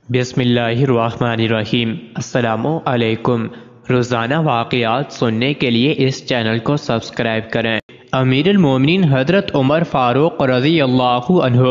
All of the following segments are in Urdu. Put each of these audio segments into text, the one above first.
بسم اللہ الرحمن الرحیم۔ السلام علیکم۔ روزانہ واقعات سننے کے لیے اس چینل کو سبسکرائب کریں۔ امیر المومنین حضرت عمر فاروق رضی اللہ عنہ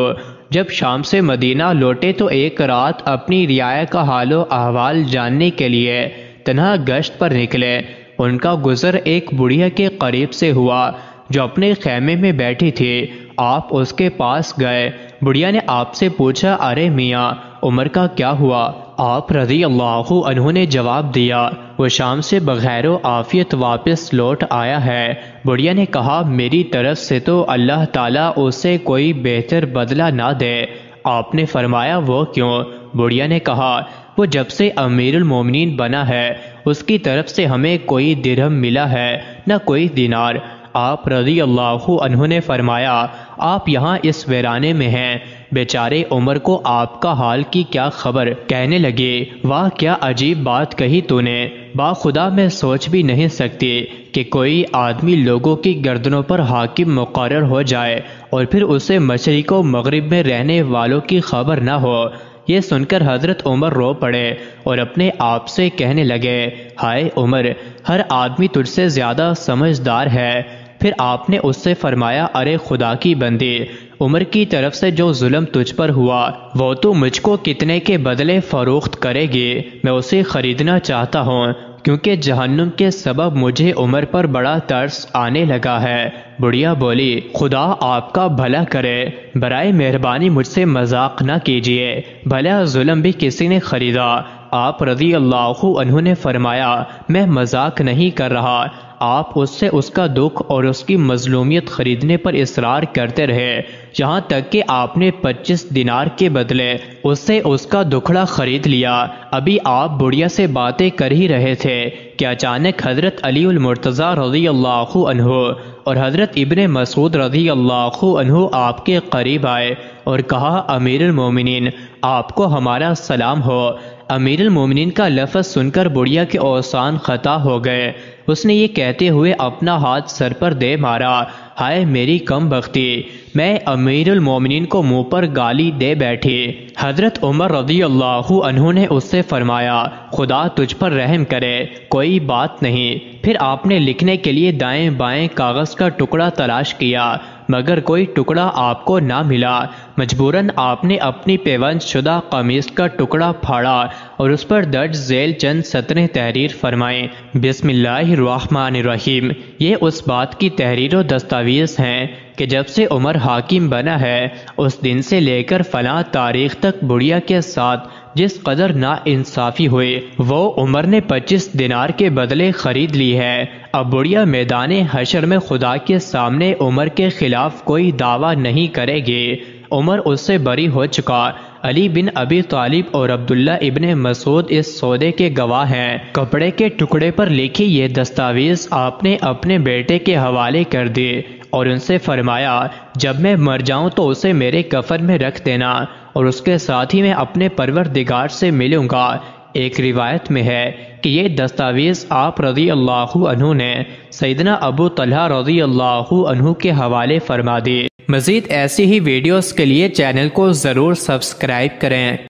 جب شام سے مدینہ لوٹے تو ایک رات اپنی رعایا کا حال و احوال جاننے کے لیے تنہا گشت پر نکلے۔ ان کا گزر ایک بڑھیا کے قریب سے ہوا جو اپنے خیمے میں بیٹھی تھی۔ آپ اس کے پاس گئے۔ بڑھیا نے آپ سے پوچھا، ارے میاں عمر کا کیا ہوا؟ آپ رضی اللہ عنہ نے جواب دیا، وہ شام سے بخیر و عافیت واپس لوٹ آیا ہے۔ بڑھیا نے کہا، میری طرف سے تو اللہ تعالیٰ اسے کوئی بہتر بدلہ نہ دے۔ آپ نے فرمایا، وہ کیوں؟ بڑھیا نے کہا، وہ جب سے امیر المومنین بنا ہے اس کی طرف سے ہمیں کوئی درہم ملا ہے نہ کوئی دینار۔ آپ رضی اللہ عنہ نے فرمایا، آپ یہاں اس ویرانے میں ہیں، بیچارے عمر کو آپ کا حال کی کیا خبر؟ کہنے لگے، واہ کیا عجیب بات کہی تو نے، با خدا میں سوچ بھی نہیں سکتی کہ کوئی آدمی لوگوں کی گردنوں پر حاکم مقرر ہو جائے اور پھر اسے مشرق و مغرب میں رہنے والوں کی خبر نہ ہو۔ یہ سن کر حضرت عمر رو پڑے اور اپنے آپ سے کہنے لگے، ہائے عمر، ہر آدمی تجھ سے زیادہ سمجھدار ہے۔ پھر آپ نے اس سے فرمایا، ارے خدا کی بندی، عمر کی طرف سے جو ظلم تجھ پر ہوا وہ تو مجھ کو کتنے کے بدلے فروخت کرے گی؟ میں اسے خریدنا چاہتا ہوں، کیونکہ جہنم کے سبب مجھے عمر پر بڑا ترس آنے لگا ہے۔ بڑھیا بولی، خدا آپ کا بھلا کرے، برائے مہربانی مجھ سے مذاق نہ کیجیے، بھلا ظلم بھی کسی نے خریدا؟ آپ رضی اللہ عنہ نے فرمایا، میں مذاق نہیں کر رہا۔ آپ اس سے اس کا دکھ اور اس کی مظلومیت خریدنے پر اصرار کرتے رہے، یہاں تک کہ آپ نے 25 دینار کے بدلے اس سے اس کا دکھڑا خرید لیا۔ ابھی آپ بڑھیا سے باتیں کر ہی رہے تھے کہ اچانک حضرت علی المرتضیٰ رضی اللہ عنہ اور حضرت ابن مسعود رضی اللہ عنہ آپ کے قریب آئے اور کہا، امیر المومنین آپ کو ہمارا سلام ہو۔ امیر المومنین کا لفظ سن کر بڑھیا کے اوسان خطا ہو گئے۔ اس نے یہ کہتے ہوئے اپنا ہاتھ سر پر دے مارا، ہائے میری کم بختی، میں امیر المومنین کو منہ پر گالی دے بیٹھی۔ حضرت عمر رضی اللہ عنہ نے اس سے فرمایا، خدا تجھ پر رحم کرے، کوئی بات نہیں۔ پھر آپ نے لکھنے کے لیے دائیں بائیں کاغذ کا ٹکڑا تلاش کیا مگر کوئی ٹکڑا آپ کو نہ ملا۔ مجبوراً آپ نے اپنی پیوند شدہ قمیص کا ٹکڑا پھاڑا اور اس پر درج ذیل چند سطریں تحریر فرمائیں۔ بسم اللہ الرحمن الرحیم۔ یہ اس بات کی تحریر و دستاویز ہیں کہ جب سے عمر حاکم بنا ہے اس دن سے لے کر فلاں تاریخ تک بڑھیا کے ساتھ جس قدر ناانصافی ہوئی وہ عمر نے 25 دینار کے بدلے خرید لی ہے۔ اب بڑھیا میدان حشر میں خدا کے سامنے عمر کے خلاف کوئی دعویٰ نہیں کرے گی۔ عمر اس سے بری ہو چکا۔ علی بن ابی طالب اور عبداللہ ابن مسعود اس سودے کے گواہ ہیں۔ کپڑے کے ٹکڑے پر لکھی یہ دستاویز آپ نے اپنے بیٹے کے حوالے کر دی اور ان سے فرمایا، جب میں مر جاؤں تو اسے میرے کفن میں رکھ دینا اور اس کے ساتھ ہی میں اپنے پروردگار سے ملوں گا۔ ایک روایت میں ہے کہ یہ دستاویز آپ رضی اللہ عنہ نے سیدنا ابو طلحہ رضی اللہ عنہ کے حوالے فرما دی۔ مزید ایسی ہی ویڈیوز کے لیے چینل کو ضرور سبسکرائب کریں۔